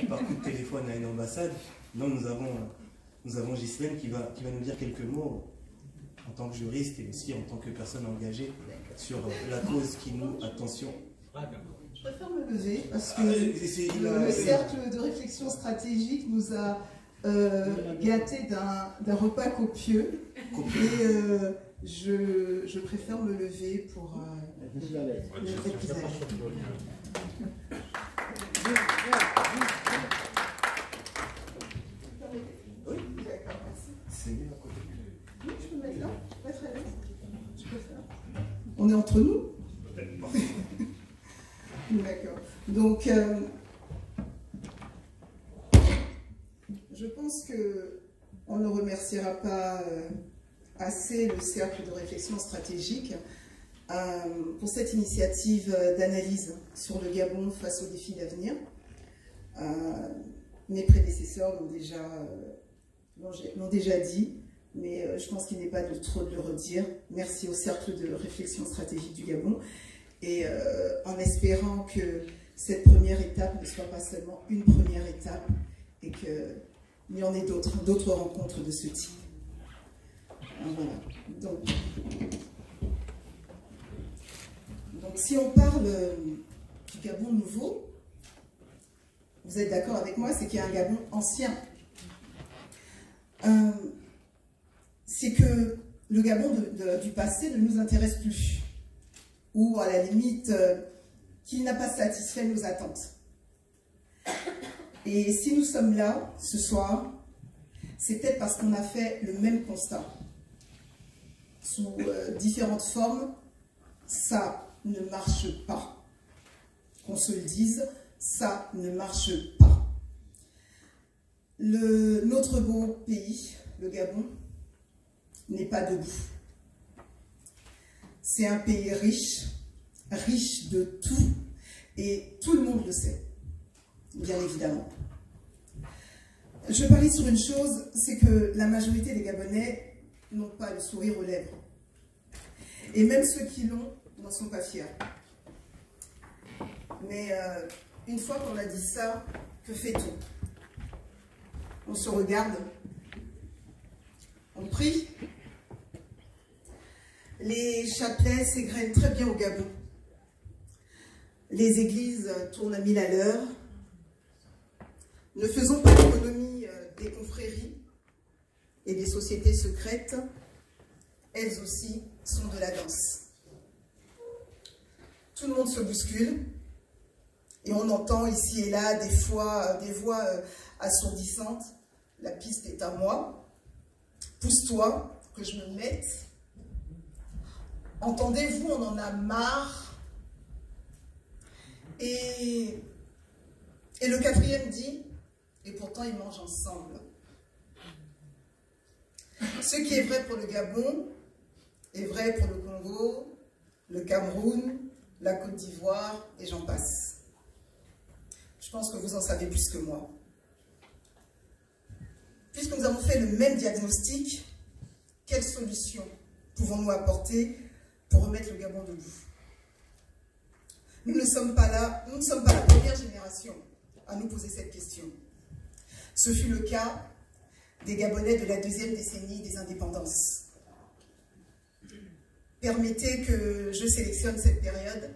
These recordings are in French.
par coup de téléphone à une ambassade. Non, nous avons Ghislaine qui va nous dire quelques mots en tant que juriste et aussi en tant que personne engagée sur la cause qui nous... Attention. Je préfère me lever parce que le cercle de réflexion stratégique nous a gâté d'un repas copieux. Et je préfère me lever pour le épisode. Oui, d'accord, merci. C'est mieux à côté. Oui, je peux mettre là? Ouais, très bien. Je peux faire. On est entre nous? D'accord. Donc, je pense qu'on ne remerciera pas assez le cercle de réflexion stratégique pour cette initiative d'analyse sur le Gabon face aux défis d'avenir. Mes prédécesseurs l'ont déjà dit, mais je pense qu'il n'est pas de trop de le redire. Merci au cercle de réflexion stratégique du Gabon, et en espérant que cette première étape ne soit pas seulement une première étape, et qu'il y en ait d'autres rencontres de ce type. Voilà. Donc si on parle du Gabon nouveau, vous êtes d'accord avec moi, c'est qu'il y a un Gabon ancien. C'est que le Gabon du passé ne nous intéresse plus, ou à la limite qu'il n'a pas satisfait nos attentes. Et si nous sommes là ce soir, c'est peut-être parce qu'on a fait le même constat. Sous différentes formes, ça ne marche pas. Qu'on se le dise, ça ne marche pas. Notre beau pays, le Gabon, n'est pas debout. C'est un pays riche, riche de tout, et tout le monde le sait, bien évidemment. Je parie sur une chose, c'est que la majorité des Gabonais n'ont pas le sourire aux lèvres. Et même ceux qui l'ont n'en sont pas fiers. Mais une fois qu'on a dit ça, que fait-on? On se regarde, on prie. Les chapelets s'égrènent très bien au Gabon. Les églises tournent à 1000 à l'heure. Ne faisons pas l'économie des confréries et des sociétés secrètes. Elles aussi sont de la danse. Tout le monde se bouscule et on entend ici et là des voix assourdissantes. La piste est à moi. Pousse-toi, que je me mette. Entendez-vous, on en a marre. Et le quatrième dit, et pourtant ils mangent ensemble. Ce qui est vrai pour le Gabon est vrai pour le Congo, le Cameroun, la Côte d'Ivoire, et j'en passe. Je pense que vous en savez plus que moi. Puisque nous avons fait le même diagnostic, quelles solutions pouvons-nous apporter pour remettre le Gabon debout? Nous ne sommes pas là, nous ne sommes pas la première génération à nous poser cette question. Ce fut le cas des Gabonais de la deuxième décennie des indépendances. Permettez que je sélectionne cette période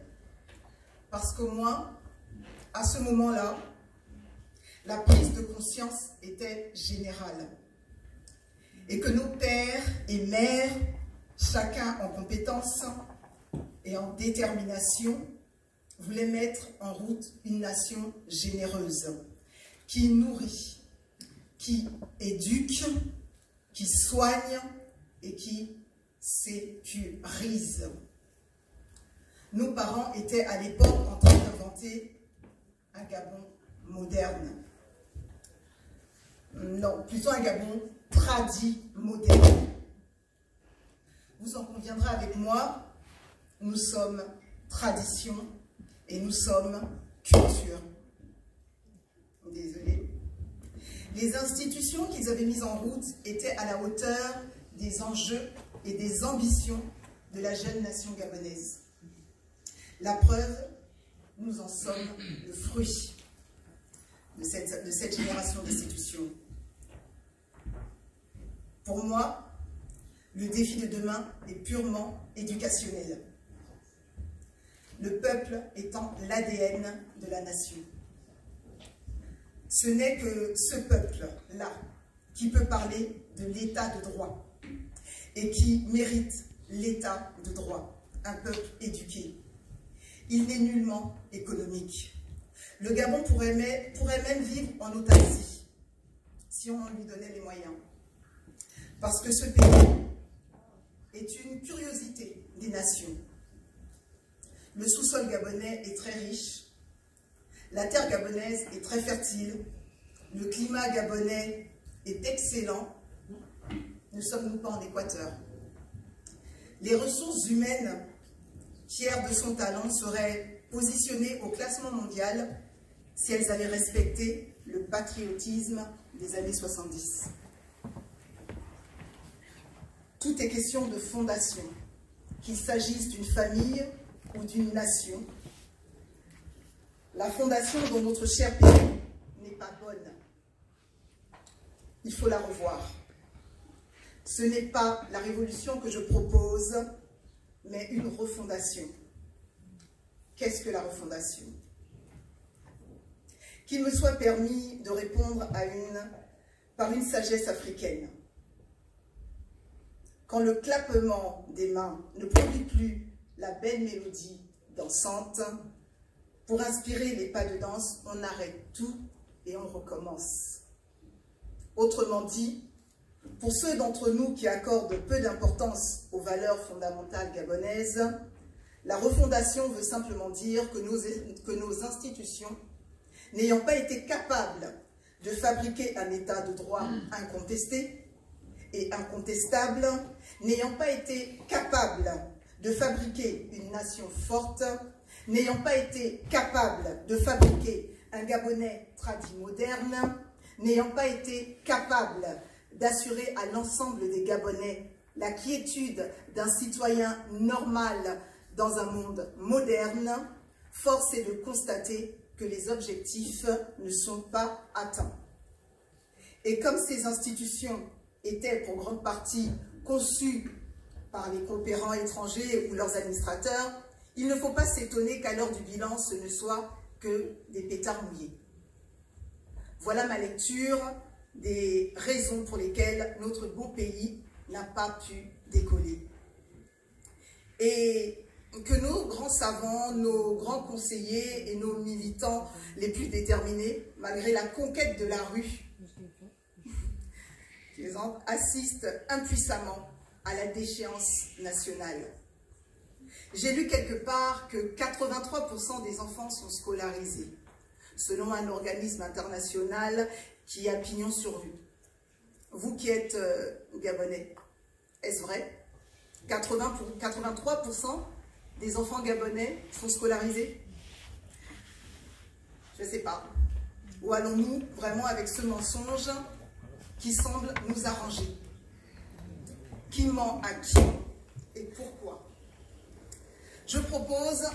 parce qu'au moins, à ce moment-là, la prise de conscience était générale et que nos pères et mères, chacun en compétence et en détermination, voulaient mettre en route une nation généreuse qui nourrit, qui éduque, qui soigne et qui sécurise. Nos parents étaient à l'époque en train d'inventer un Gabon moderne. Non, plutôt un Gabon tradit moderne. Vous en conviendrez avec moi, nous sommes tradition et nous sommes culture. Désolée. Les institutions qu'ils avaient mises en route étaient à la hauteur des enjeux et des ambitions de la jeune nation gabonaise. La preuve, nous en sommes le fruit. Le de cette génération d'institutions. Pour moi, le défi de demain est purement éducationnel. Le peuple étant l'ADN de la nation. Ce n'est que ce peuple-là qui peut parler de l'état de droit et qui mérite l'état de droit, un peuple éduqué. Il n'est nullement économique. Le Gabon pourrait même vivre en autarcie si on lui donnait les moyens. Parce que ce pays est une curiosité des nations. Le sous-sol gabonais est très riche, la terre gabonaise est très fertile, le climat gabonais est excellent. Ne sommes-nous pas en Équateur? Les ressources humaines, fières de son talent, seraient positionnées au classement mondial si elles avaient respecté le patriotisme des années 70. Tout est question de fondation, qu'il s'agisse d'une famille ou d'une nation. La fondation dont notre cher pays n'est pas bonne. Il faut la revoir. Ce n'est pas la révolution que je propose, mais une refondation. Qu'est-ce que la refondation? Qu'il me soit permis de répondre par une sagesse africaine. Quand le clappement des mains ne produit plus la belle mélodie dansante, pour inspirer les pas de danse, on arrête tout et on recommence. Autrement dit, pour ceux d'entre nous qui accordent peu d'importance aux valeurs fondamentales gabonaises, la refondation veut simplement dire que nos institutions, n'ayant pas été capables de fabriquer un état de droit incontesté et incontestable, n'ayant pas été capables de fabriquer une nation forte, n'ayant pas été capables de fabriquer un Gabonais tradit moderne, n'ayant pas été capables d'assurer à l'ensemble des Gabonais la quiétude d'un citoyen normal dans un monde moderne, force est de constater que les objectifs ne sont pas atteints. Et comme ces institutions étaient pour grande partie conçues par les coopérants étrangers ou leurs administrateurs, il ne faut pas s'étonner qu'à l'heure du bilan, ce ne soit que des pétards mouillés. Voilà ma lecture des raisons pour lesquelles notre beau pays n'a pas pu décoller. Et que nos grands savants, nos grands conseillers et nos militants les plus déterminés, malgré la conquête de la rue, assistent impuissamment à la déchéance nationale. J'ai lu quelque part que 83% des enfants sont scolarisés, selon un organisme international qui a pignon sur rue. Vous qui êtes gabonais, est-ce vrai? 83% des enfants gabonais sont scolarisés? Je ne sais pas. Ou allons-nous vraiment avec ce mensonge qui semble nous arranger? Qui ment à qui et pourquoi? Je propose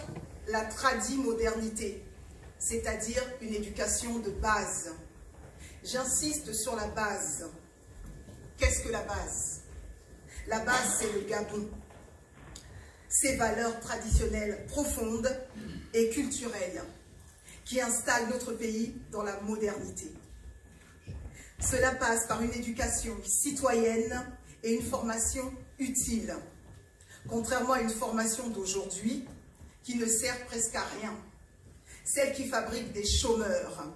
la tradimodernité, c'est-à-dire une éducation de base. J'insiste sur la base. Qu'est-ce que la base? La base, c'est le Gabon. Ses valeurs traditionnelles profondes et culturelles qui installent notre pays dans la modernité. Cela passe par une éducation citoyenne et une formation utile, contrairement à une formation d'aujourd'hui qui ne sert presque à rien, celle qui fabrique des chômeurs,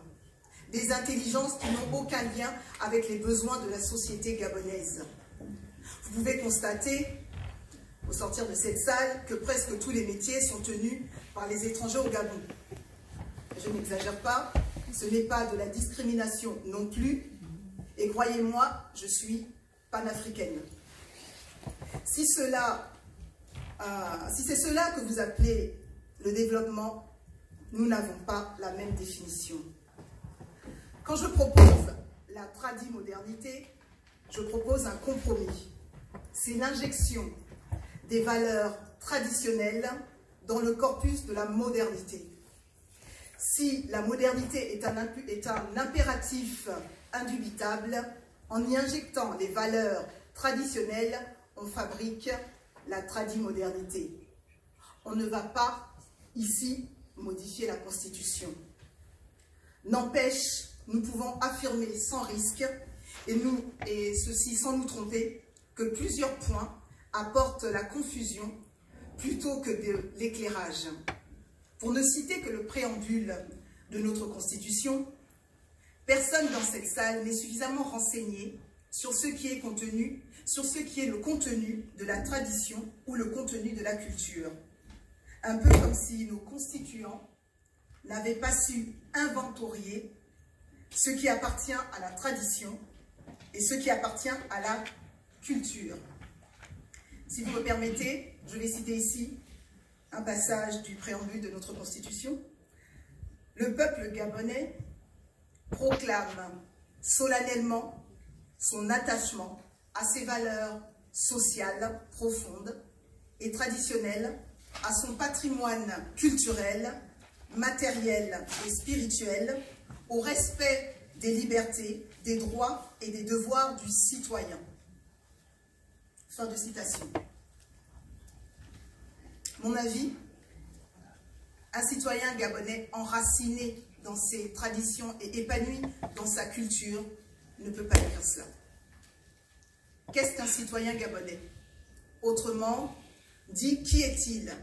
des intelligences qui n'ont aucun lien avec les besoins de la société gabonaise. Vous pouvez constater, au sortir de cette salle, que presque tous les métiers sont tenus par les étrangers au Gabon. Je n'exagère pas, ce n'est pas de la discrimination non plus, et croyez-moi, je suis panafricaine. Si c'est cela que vous appelez le développement, nous n'avons pas la même définition. Quand je propose la tradimodernité, je propose un compromis. C'est l'injection des valeurs traditionnelles dans le corpus de la modernité. Si la modernité est un impératif indubitable, en y injectant les valeurs traditionnelles, on fabrique la tradimodernité. On ne va pas, ici, modifier la Constitution. N'empêche, nous pouvons affirmer sans risque, et ceci sans nous tromper, que plusieurs points apportent la confusion plutôt que de l'éclairage. Pour ne citer que le préambule de notre Constitution, personne dans cette salle n'est suffisamment renseigné sur ce qui est le contenu de la tradition ou le contenu de la culture. Un peu comme si nos constituants n'avaient pas su inventorier ce qui appartient à la tradition et ce qui appartient à la culture. Si vous me permettez, je vais citer ici un passage du préambule de notre Constitution. Le peuple gabonais proclame solennellement son attachement à ses valeurs sociales profondes et traditionnelles, à son patrimoine culturel, matériel et spirituel, au respect des libertés, des droits et des devoirs du citoyen. Fin de citation. Mon avis, un citoyen gabonais enraciné dans ses traditions et épanoui dans sa culture ne peut pas écrire cela. Qu'est-ce qu'un citoyen gabonais? Autrement dit, qui est-il?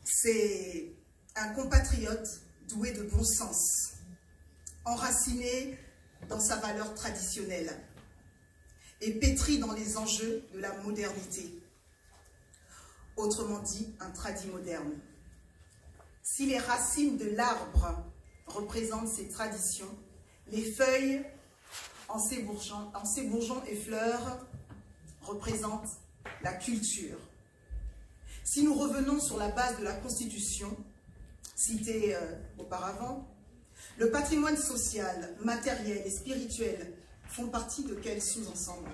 C'est un compatriote doué de bon sens, enraciné dans sa valeur traditionnelle et pétri dans les enjeux de la modernité. Autrement dit, un tradit moderne. Si les racines de l'arbre représentent ces traditions, les feuilles en ses bourgeons et fleurs représentent la culture. Si nous revenons sur la base de la Constitution, citée auparavant, le patrimoine social, matériel et spirituel font partie de quel sous-ensemble?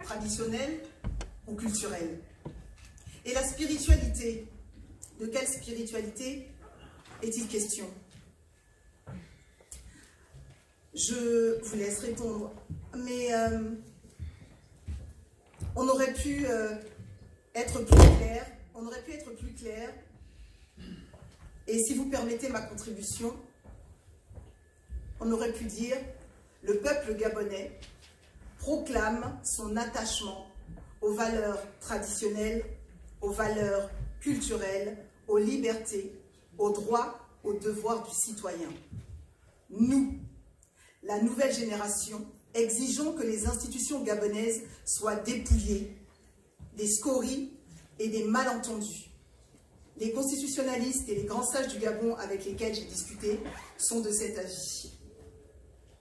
Traditionnel ou culturel? Et la spiritualité, de quelle spiritualité est-il question? Je vous laisse répondre, mais on aurait pu être plus clair, et si vous permettez ma contribution, on aurait pu dire: le peuple gabonais proclame son attachement aux valeurs traditionnelles, aux valeurs culturelles, aux libertés, aux droits, aux devoirs du citoyen. Nous, la nouvelle génération, exigeons que les institutions gabonaises soient dépouillées des scories et des malentendus. Les constitutionnalistes et les grands sages du Gabon avec lesquels j'ai discuté sont de cet avis.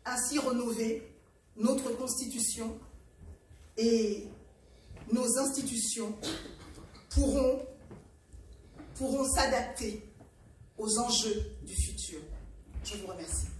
Ainsi rénovée, notre Constitution et nos institutions pourront s'adapter aux enjeux du futur. Je vous remercie.